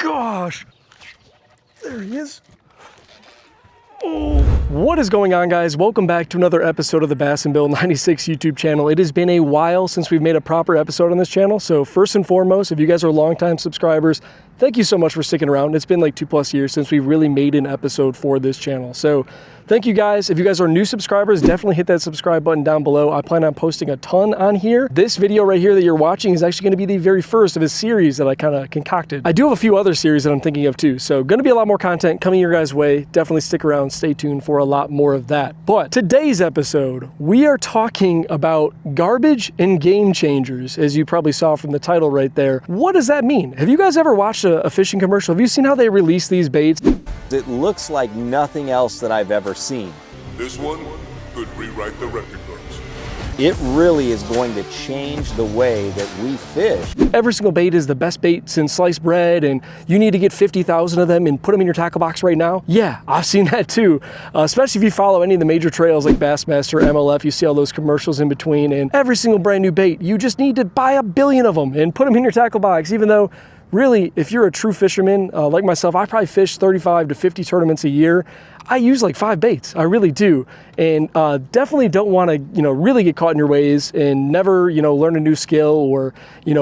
gosh. There he is. Oh. What is going on, guys? Welcome back to another episode of the Bass and Bill 96 YouTube channel. It has been a while since we've made a proper episode on this channel. So first and foremost, if you guys are longtime subscribers, thank you so much for sticking around. It's been like 2+ years since we really made an episode for this channel. So thank you guys. If you guys are new subscribers, definitely hit that subscribe button down below. I plan on posting a ton on here. This video right here that you're watching is actually going to be the very first of a series that I kind of concocted. I do have a few other series that I'm thinking of too. So going to be a lot more content coming your guys' way. Definitely stick around, stay tuned for a lot more of that. But today's episode, we are talking about garbage and game changers, as you probably saw from the title right there. What does that mean? Have you guys ever watched a fishing commercial? Have you seen how they release these baits? It looks like nothing else that I've ever seen. This one could rewrite the record books. It really is going to change the way that we fish. Every single bait is the best bait since sliced bread, and you need to get 50,000 of them and put them in your tackle box right now. Yeah, I've seen that too. Especially if you follow any of the major trails like Bassmaster, MLF, you see all those commercials in between, and every single brand new bait, you just need to buy 1 billion of them and put them in your tackle box, even though really, if you're a true fisherman like myself, I probably fish 35 to 50 tournaments a year. I use like 5 baits, I really do. And definitely don't want to, really get caught in your ways and never, learn a new skill or,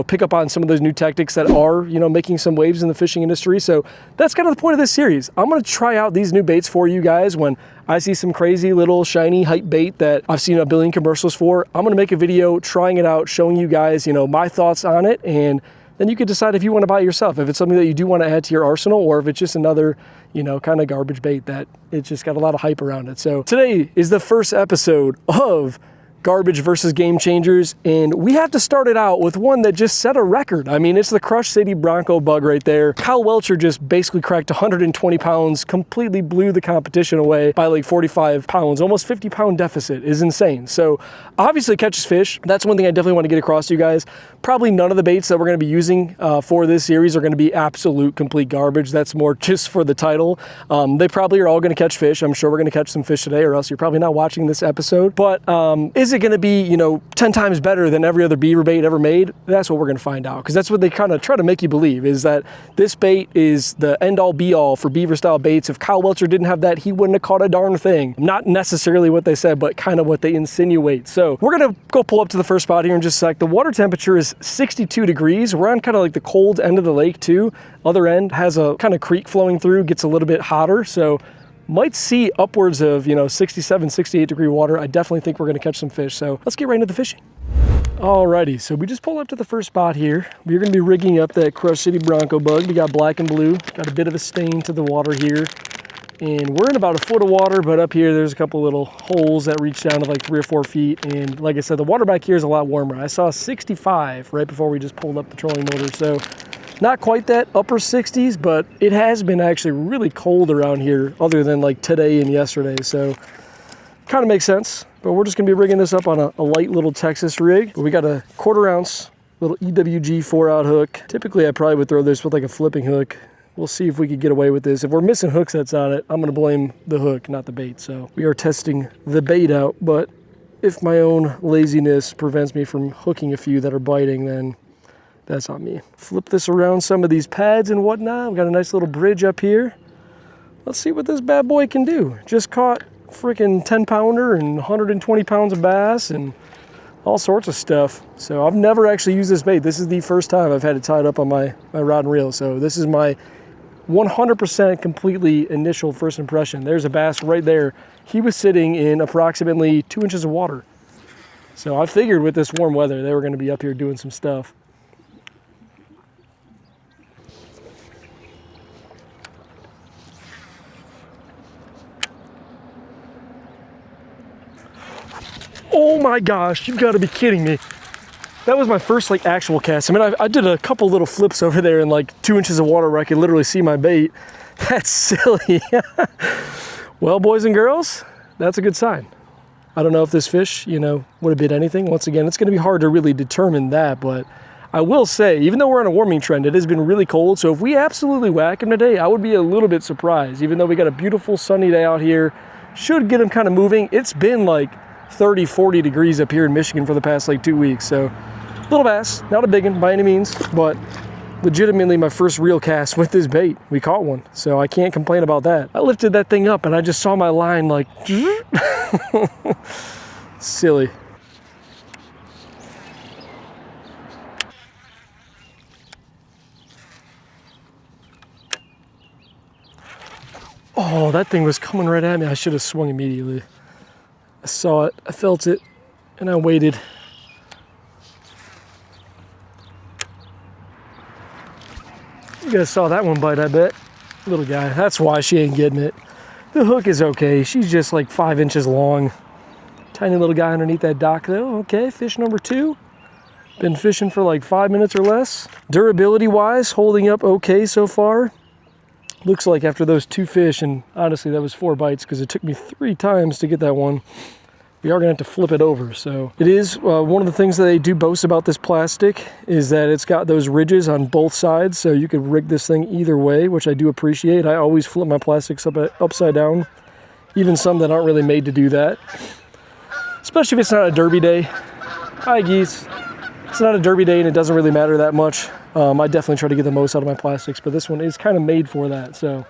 pick up on some of those new tactics that are, making some waves in the fishing industry. So that's kind of the point of this series. I'm going to try out these new baits for you guys when I see some crazy little shiny hype bait that I've seen 1 billion commercials for. I'm going to make a video trying it out, showing you guys, my thoughts on it, and then you can decide if you want to buy it yourself, if it's something that you do want to add to your arsenal, or if it's just another, kind of garbage bait that it's just got a lot of hype around it. So today is the first episode of Garbage versus Game Changers, and we have to start it out with one that just set a record. I mean, it's the Crush City Bronco bug right there. Kyle Welcher just basically cracked 120 pounds, completely blew the competition away by like 45 pounds, almost 50-pound deficit is insane. So obviously catches fish. That's one thing I definitely want to get across to you guys. Probably none of the baits that we're going to be using for this series are going to be absolute complete garbage. That's more just for the title. They probably are all going to catch fish. I'm sure we're going to catch some fish today, or else you're probably not watching this episode. But is it going to be, 10 times better than every other beaver bait ever made? That's what we're going to find out, because that's what they kind of try to make you believe, is that this bait is the end-all be-all for beaver style baits. If Kyle Welcher didn't have that, he wouldn't have caught a darn thing. Not necessarily what they said, but kind of what they insinuate. So we're going to go pull up to the first spot here in just a sec. The water temperature is 62 degrees. We're on kind of like the cold end of the lake too. Other end has a kind of creek flowing through, gets a little bit hotter. So might see upwards of, 67, 68 degree water. I definitely think we're going to catch some fish. So let's get right into the fishing. Alrighty, so we just pulled up to the first spot here. We're going to be rigging up that Crush City Bronco bug. We got black and blue, got a bit of a stain to the water here. And we're in about 1 foot of water, but up here there's a couple little holes that reach down to like 3 or 4 feet. And like I said, the water back here is a lot warmer. I saw 65 right before we just pulled up the trolling motor. So not quite that upper 60s, but it has been actually really cold around here other than like today and yesterday. So kind of makes sense, but we're just gonna be rigging this up on a light little Texas rig. We got a 1/4 ounce little EWG 4-aught hook. Typically I probably would throw this with like a flipping hook. We'll see if we could get away with this. If we're missing hook sets on it, I'm gonna blame the hook, not the bait. So we are testing the bait out, but if my own laziness prevents me from hooking a few that are biting, then that's on me. Flip this around some of these pads and whatnot. We've got a nice little bridge up here. Let's see what this bad boy can do. Just caught freaking 10-pounder and 120 pounds of bass and all sorts of stuff. So I've never actually used this bait. This is the first time I've had it tied up on my rod and reel. So this is my 100% completely initial first impression. There's a bass right there. He was sitting in approximately 2 inches of water. So I figured with this warm weather, they were going to be up here doing some stuff. Oh my gosh, you've got to be kidding me. That was my first like actual cast. I mean, I did a couple little flips over there in like 2 inches of water where I could literally see my bait. That's silly. Well, boys and girls, that's a good sign. I don't know if this fish, would have bit anything. Once again, it's going to be hard to really determine that, but I will say, even though we're on a warming trend, it has been really cold. So if we absolutely whack him today, I would be a little bit surprised. Even though we got a beautiful sunny day out here, should get him kind of moving. It's been like 30, 40 degrees up here in Michigan for the past like 2 weeks. So little bass, not a big one by any means, but legitimately my first real cast with this bait. We caught one, so I can't complain about that. I lifted that thing up and I just saw my line like, silly. Oh, that thing was coming right at me. I should have swung immediately. I saw it, I felt it, and I waited. You guys saw that one bite, I bet. Little guy, that's why she ain't getting it. The hook is okay. She's just like 5 inches long. Tiny little guy underneath that dock though. Okay, fish number 2. Been fishing for like 5 minutes or less. Durability wise, holding up okay so far. Looks like after those 2 fish, and honestly that was 4 bites because it took me 3 times to get that one, we are gonna have to flip it over. So it is one of the things that they do boast about this plastic is that it's got those ridges on both sides, so you could rig this thing either way, which I do appreciate. I always flip my plastics upside down, even some that aren't really made to do that, especially if it's not a derby day. Hi geese. It's not a derby day and it doesn't really matter that much. I definitely try to get the most out of my plastics, but this one is kind of made for that. So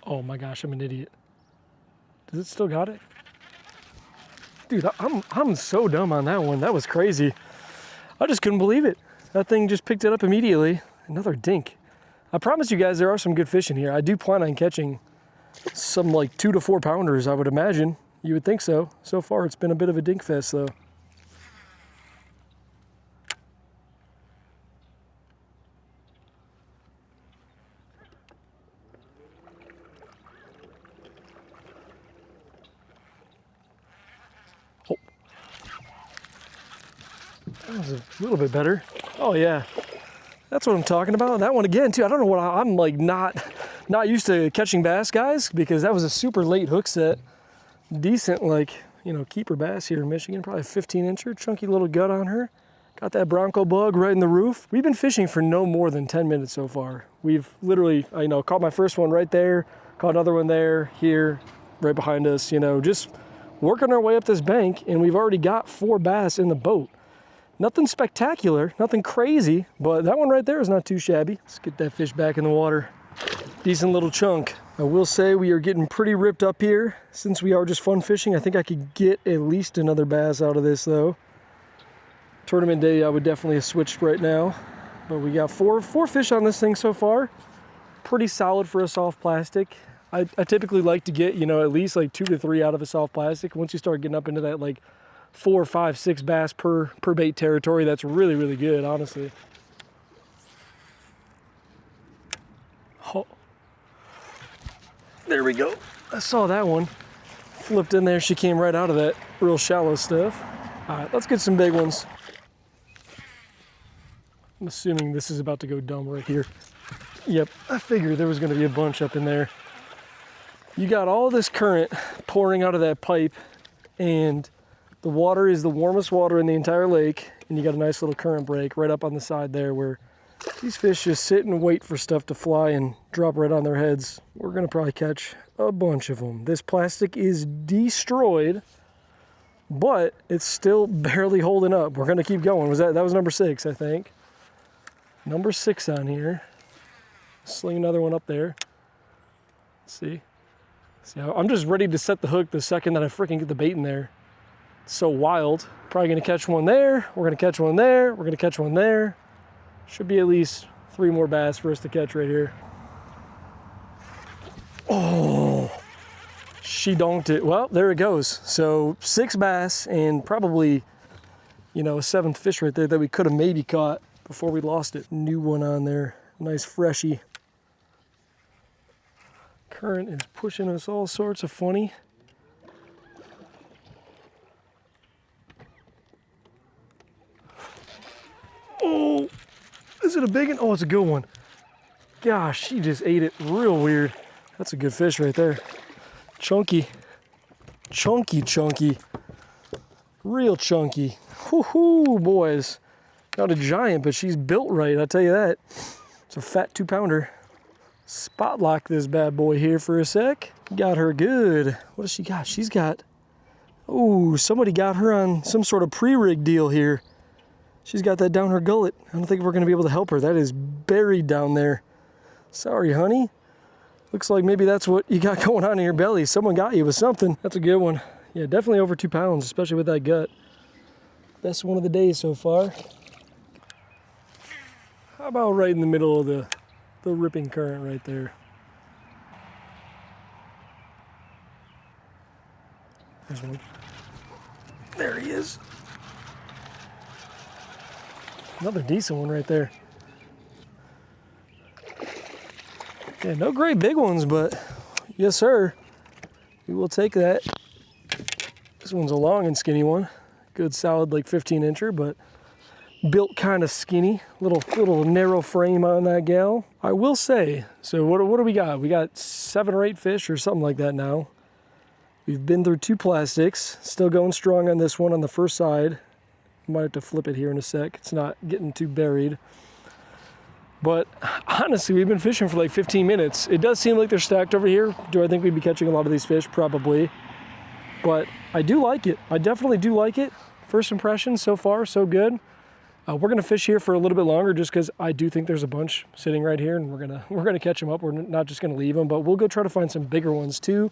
oh my gosh, I'm an idiot. Does it still got it? Dude, I'm so dumb on that one. That was crazy. I just couldn't believe it. That thing just picked it up immediately. Another dink. I promise you guys there are some good fish in here. I do plan on catching some like 2 to 4 pounders, I would imagine. You would think so. So far it's been a bit of a dink fest though. Oh. That was a little bit better. Oh yeah. That's what I'm talking about. That one again too. I don't know what I'm like not used to catching bass, guys, because that was a super late hook set. Decent, like, you know, keeper bass here in Michigan, probably a 15-incher, chunky little gut on her. Got that Bronco bug right in the roof. We've been fishing for no more than 10 minutes so far. We've literally, you know, caught my first one right there, caught another one there, here, right behind us, you know, just working our way up this bank, and we've already got 4 bass in the boat. Nothing spectacular, nothing crazy, but that one right there is not too shabby. Let's get that fish back in the water. Decent little chunk. I will say we are getting pretty ripped up here. Since we are just fun fishing, I think I could get at least another bass out of this though. Tournament day, I would definitely have switched right now. But we got four fish on this thing so far. Pretty solid for a soft plastic. I typically like to get, you know, at least like 2 to 3 out of a soft plastic. Once you start getting up into that like 4, 5, 6 bass per bait territory, that's really, really good, honestly. Oh. There we go. I saw that one. Flipped in there, she came right out of that real shallow stuff. All right, let's get some big ones. I'm assuming this is about to go dumb right here. Yep, I figured there was gonna be a bunch up in there. You got all this current pouring out of that pipe, and the water is the warmest water in the entire lake, and you got a nice little current break right up on the side there where these fish just sit and wait for stuff to fly and drop right on their heads. We're gonna probably catch a bunch of them. This plastic is destroyed, but it's still barely holding up. We're gonna keep going. That was number 6, I think. Number 6 on here. Sling another one up there. Let's see. I'm just ready to set the hook the second that I freaking get the bait in there. It's so wild. Probably gonna catch one there. We're gonna catch one there. We're gonna catch one there. Should be at least 3 more bass for us to catch right here. Oh, she donked it. Well, there it goes. So 6 bass and probably, you know, a 7th fish right there that we could have maybe caught before we lost it. New one on there. Nice freshie. Current is pushing us all sorts of funny. Oh, is it a big one? Oh, it's a good one. Gosh, she just ate it real weird. That's a good fish right there. Chunky. Chunky. Real chunky. Whoo-hoo, boys. Not a giant, but she's built right, I'll tell you that. It's a fat 2-pounder. spot lock this bad boy here for a sec. Got her good. What does she got? She's got, oh, somebody got her on some sort of pre-rig deal here. She's got that down her gullet. I don't think we're gonna be able to help her. That is buried down there. Sorry, honey. Looks like maybe that's what you got going on in your belly. Someone got you with something. That's a good one. Yeah, definitely over 2 pounds, especially with that gut. Best one of the day so far. How about right in the middle of the ripping current right there? There's one. There he is. Another decent one right there. Yeah, no great big ones, but yes, sir. We will take that. This one's a long and skinny one. Good solid like 15-incher, but built kind of skinny. Little narrow frame on that gal. I will say, so what do we got? We got 7 or 8 fish or something like that now. We've been through 2 plastics. Still going strong on this one on the first side. Might have to flip it here in a sec. It's not getting too buried. But honestly, we've been fishing for like 15 minutes. It does seem like they're stacked over here. Do I think we'd be catching a lot of these fish? Probably. But I do like it. I definitely do like it. First impressions so far, so good. We're gonna fish here for a little bit longer just because I do think there's a bunch sitting right here, and we're gonna catch them up. We're not just gonna leave them, but we'll go try to find some bigger ones too,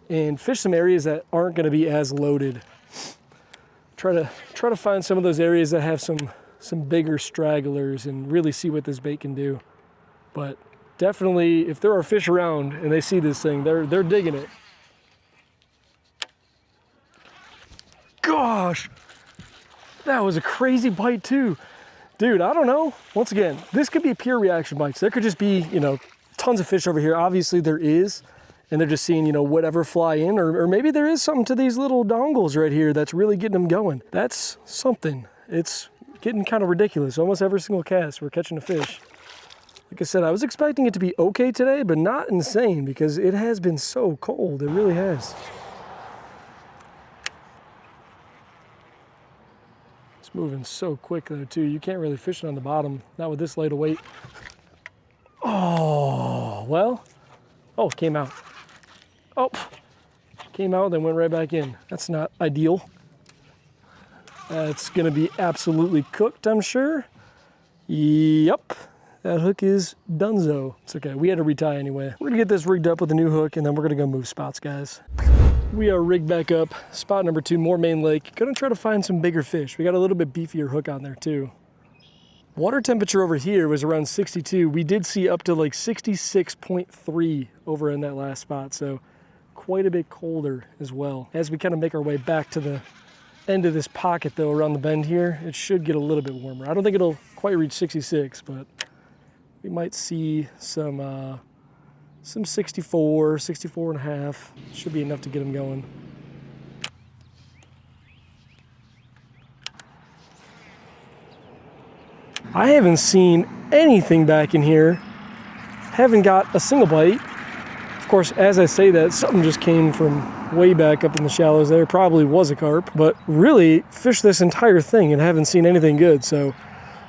and fish some areas that aren't gonna be as loaded. Try to find some of those areas that have some bigger stragglers and really see what this bait can do. But definitely, if there are fish around and they see this thing, they're digging it. Gosh, that was a crazy bite too. Dude, I don't know. Once again, this could be pure reaction bites. There could just be, tons of fish over here. Obviously there is, and they're just seeing, whatever fly in, or maybe there is something to these little dongles right here that's really getting them going. That's something. It's getting kind of ridiculous. Almost every single cast, we're catching a fish. Like I said, I was expecting it to be okay today, but not insane because it has been so cold. It really has. It's moving so quick though too. You can't really fish it on the bottom, not with this light of weight. Oh, well. Oh, it came out. Oh, came out, then went right back in. That's not ideal. It's gonna be absolutely cooked, I'm sure. Yep, that hook is donezo. It's okay, we had to retie anyway. We're gonna get this rigged up with a new hook, and then we're gonna go move spots, guys. We are rigged back up. Spot number 2, more main lake. Gonna try to find some bigger fish. We got a little bit beefier hook on there too. Water temperature over here was around 62. We did see up to like 66.3 over in that last spot, so quite a bit colder as well. As we kind of make our way back to the end of this pocket though, around the bend here, it should get a little bit warmer. I don't think it'll quite reach 66, but we might see some 64, 64 and a half. Should be enough to get them going. I haven't seen anything back in here. Haven't got a single bite. Of course, as I say that, something just came from way back up in the shallows there. Probably was a carp, but really fished this entire thing and haven't seen anything good. So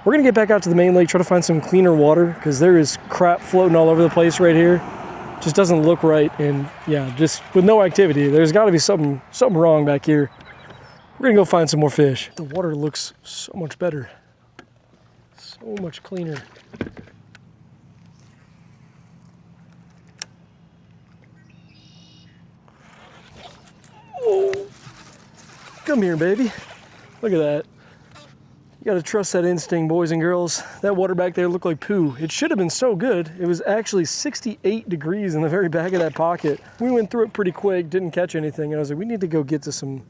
we're gonna get back out to the main lake, try to find some cleaner water because there is crap floating all over the place right here. Just doesn't look right, and yeah, just with no activity, there's gotta be something wrong back here. We're gonna go find some more fish. The water looks so much better. So much cleaner. Oh, come here, baby. Look at that. You gotta trust that instinct, boys and girls. That water back there looked like poo. It should have been so good. It was actually 68 degrees in the very back of that pocket. We went through it pretty quick, didn't catch anything, and I was like, we need to go get to some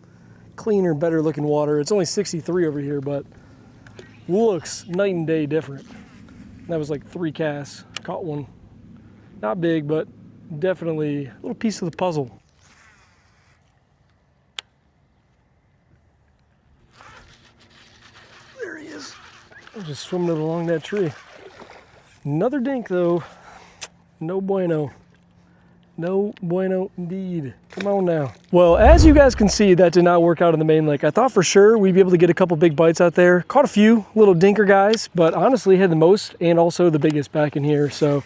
cleaner, better looking water. It's only 63 over here, but looks night and day different. That was like 3 casts. Caught one. Not big, but definitely a little piece of the puzzle. There he is. I'm just swimming it along that tree. Another dink though. No bueno. No bueno indeed. Come on now. Well, as you guys can see, that did not work out in the main lake. I thought for sure we'd be able to get a couple big bites out there. Caught a few little dinker guys, but honestly had the most and also the biggest back in here. So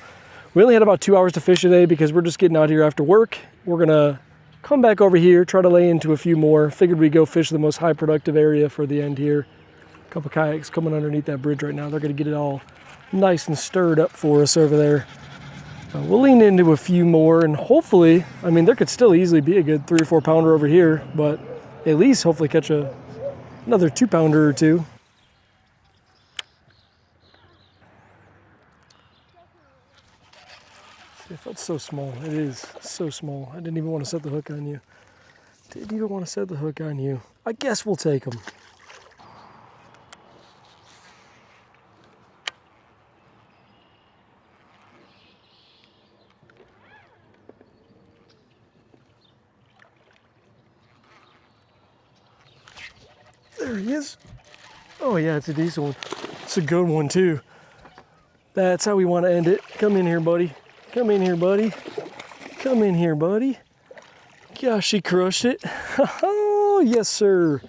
We only had about 2 hours to fish today because we're just getting out here after work. We're gonna come back over here, try to lay into a few more. Figured we'd go fish the most high productive area for the end here. A couple kayaks coming underneath that bridge right now. They're gonna get it all nice and stirred up for us over there. We'll lean into a few more and hopefully, I mean, there could still easily be a good 3 or 4 pounder over here, but at least hopefully catch another 2 pounder or 2. It felt so small. It is so small. I didn't even want to set the hook on you. Didn't even want to set the hook on you. I guess we'll take them. There he is. Oh yeah, it's a decent one. It's a good one too. That's how we want to end it. Come in here, buddy. Come in here, buddy. Come in here, buddy. Gosh, he crushed it. Oh, yes, sir.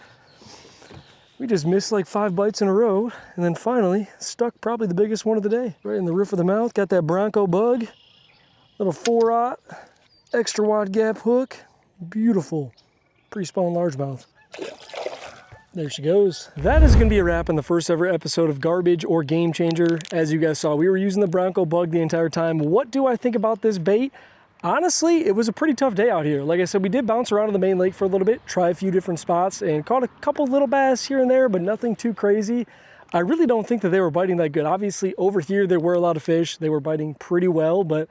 We just missed like 5 bites in a row, and then finally stuck probably the biggest one of the day. Right in the roof of the mouth. Got that Bronco bug. Little 4/0 extra wide gap hook. Beautiful pre-spawn largemouth. There she goes. That is gonna be a wrap on the first ever episode of Garbage or Game Changer. As you guys saw, we were using the Bronco bug the entire time. What do I think about this bait? Honestly, it was a pretty tough day out here. Like I said, we did bounce around in the main lake for a little bit, try a few different spots, and caught a couple little bass here and there, but nothing too crazy. I really don't think that they were biting that good. Obviously, over here, there were a lot of fish. They were biting pretty well, but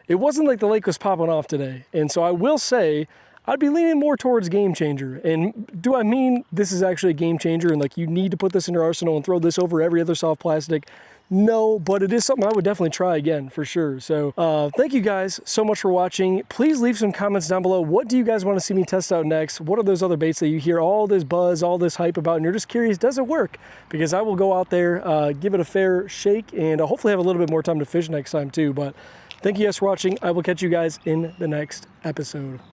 it wasn't like the lake was popping off today. And so I will say, I'd be leaning more towards Game Changer. And do I mean this is actually a game changer and like you need to put this in your arsenal and throw this over every other soft plastic? No, but it is something I would definitely try again for sure. So thank you guys so much for watching. Please leave some comments down below. What do you guys want to see me test out next? What are those other baits that you hear all this buzz, all this hype about, and you're just curious, does it work? Because I will go out there, give it a fair shake, and hopefully have a little bit more time to fish next time too. But thank you guys for watching. I will catch you guys in the next episode.